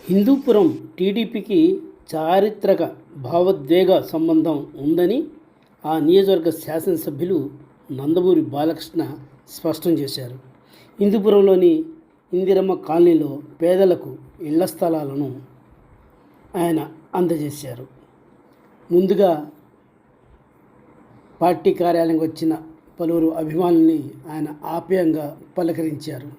హిందూపురం టీడీపీకి చారిత్రక భావోద్వేగ సంబంధం ఉందని ఆ నియోజకవర్గ శాసనసభ్యులు నందమూరి బాలకృష్ణ స్పష్టం చేశారు. హిందూపురంలోని ఇందిరమ్మ కాలనీలో పేదలకు ఇళ్ల స్థలాలను ఆయన అందజేశారు. ముందుగా పార్టీ కార్యాలయానికి వచ్చిన పలువురు అభిమానుల్ని ఆయన ఆప్యాయంగా పలకరించారు.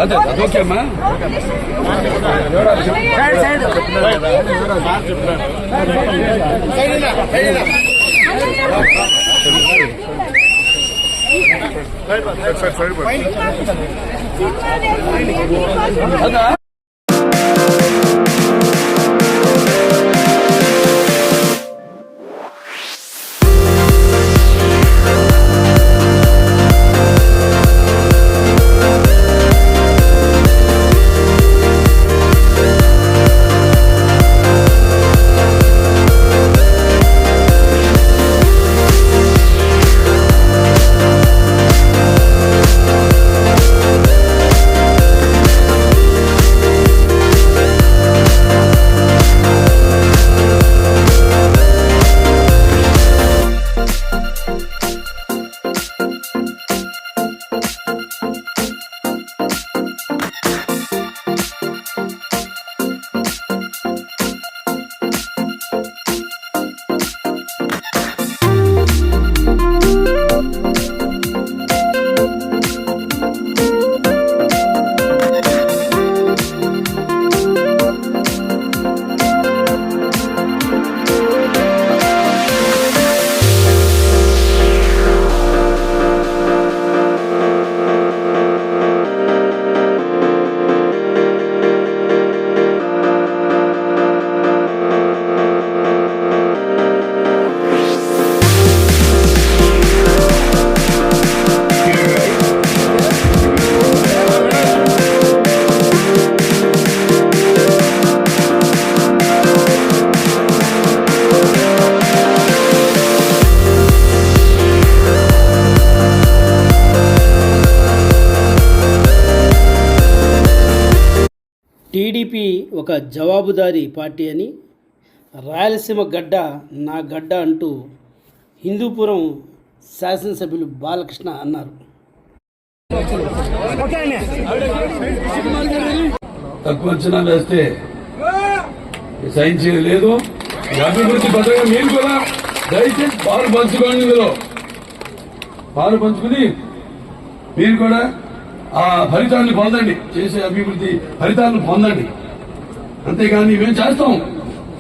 అదొకేమ్మా అదా టీడీపీ ఒక జవాబుదారీ పార్టీ అని, రాయలసీమ గడ్డ నా గడ్డ అంటూ హిందూపురం శాసనసభ్యులు బాలకృష్ణ అన్నారు. తక్కువ అంచనా వేస్తే సైన్ చేయలేదు. అభివృద్ధి పథకం మీరు కూడా దయచేసి పాలు పంచుకోండి. ఇందులో పాలు పంచుకుని మీరు కూడా ఆ ఫలితాన్ని పొందండి, చేసే అభివృద్ధి ఫలితాలను పొందండి. అంతేగాని మేము చేస్తాం,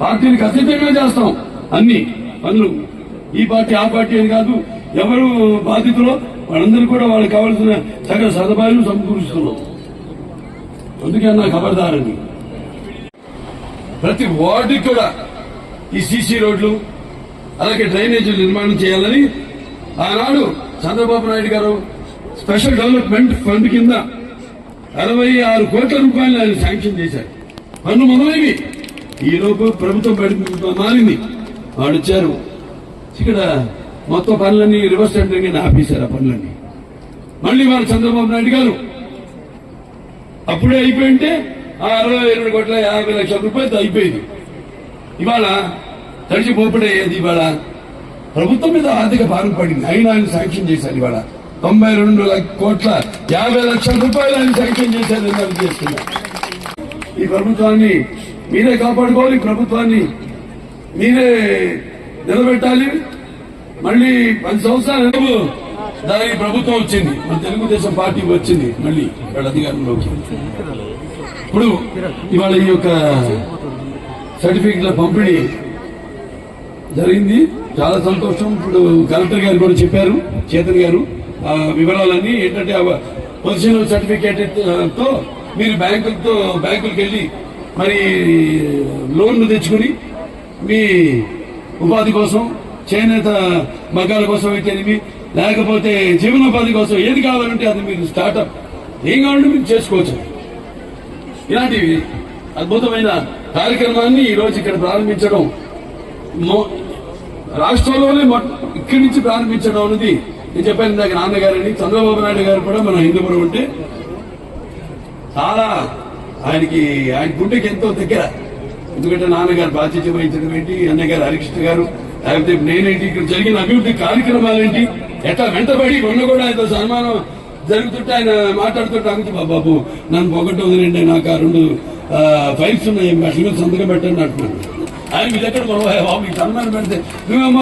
పార్టీలకు అతీతంగా చేస్తాం అన్ని పనులు. ఈ పార్టీ ఆ పార్టీ అని కాదు, ఎవరు బాధితులో వాళ్ళందరూ కూడా వాళ్ళకి కావాల్సిన సకల సదుపాయాలు సమకూరుస్తున్నాం. అందుకే నా ఖబర్దారని ప్రతి వార్డుకి కూడా ఈ సీసీ రోడ్లు అలాగే డ్రైనేజీలు నిర్మాణం చేయాలని ఆనాడు చంద్రబాబు నాయుడు గారు స్పెషల్ డెవలప్మెంట్ ఫండ్ కింద 66 కోట్ల రూపాయలు ఆయన శాంక్షన్ చేశారు. పన్ను మొదలైవి. ఈ లోపు ప్రభుత్వం మారింది, వాడు వచ్చారు. ఇక్కడ మొత్తం పనులన్నీ రివర్స్ టెండరింగ్ ఆపేశారు. ఆ పనులన్నీ మళ్ళీ వాడు చంద్రబాబు నాయుడు గారు అప్పుడే అయిపోయింటే ఆ 62 కోట్ల 50 లక్షల రూపాయలతో అయిపోయింది. ఇవాళ తడిచిపోపడేది. ఇవాళ ప్రభుత్వం మీద ఆర్థిక భారం పడింది, అయినా ఆయన శాంక్షన్ చేశారు. ఇవాళ 92 కోట్ల 50 లక్షల రూపాయలు ఆయన శాంక్షన్ చేశారని తెలియజేస్తున్నారు. ఈ ప్రభుత్వాన్ని మీరే కాపాడుకోవాలి, ప్రభుత్వాన్ని మీరే నిలబెట్టాలి. మళ్ళీ 10 సంవత్సరాలు దానికి ప్రభుత్వం వచ్చింది, మన తెలుగుదేశం పార్టీ వచ్చింది మళ్ళీ వాళ్ళ అధికారంలోకి. ఇప్పుడు ఇవాళ ఈ యొక్క సర్టిఫికెట్ల పంపిణీ జరిగింది, చాలా సంతోషం. ఇప్పుడు కలెక్టర్ గారు కూడా చెప్పారు, చేతన్ గారు, ఆ వివరాలన్నీ ఏంటంటే పొజిషనల్ సర్టిఫికేట్ తో మీరు బ్యాంకులకు వెళ్ళి మరి లోన్లు తెచ్చుకుని మీ ఉపాధి కోసం, చేనేత మగ్గాల కోసం అయితేనేమి, లేకపోతే జీవనోపాధి కోసం ఏది కావాలంటే అది మీరు స్టార్ట్అప్ ఏం కావాలంటే మీరు చేసుకోవచ్చు. ఇలాంటి అద్భుతమైన కార్యక్రమాన్ని ఈ రోజు ఇక్కడ ప్రారంభించడం, రాష్ట్రంలోనే ఇక్కడి నుంచి ప్రారంభించడం అనేది నేను చెప్పాను ఇందాక నాన్నగారని. చంద్రబాబు నాయుడు గారు కూడా మన హిందూపురం ఉంటే చాలా ఆయన గుండెకి ఎంతో దగ్గర. ఎందుకంటే నాన్నగారు బాధ్యత వహించడం ఏంటి, అన్నగారు హరికృష్ణ గారు, లేకపోతే నేనేంటి, ఇక్కడ జరిగిన అభివృద్ధి కార్యక్రమాలేంటి, ఎట్లా వెంటబడి మొన్న కూడా ఆయనతో సన్మానం జరుగుతుంటే ఆయన మాట్లాడుతుంటే అంతే, బాబు నన్ను పొగట్టు వదిలేండి, నాకు ఆ 2 ఫైల్స్ ఉన్నాయి, వాటి మీద సంతకం పెట్టండి అంటున్నాను. ఆయన మీ దగ్గర బాబు మీకు సన్మానం పెడితే నువ్వేమో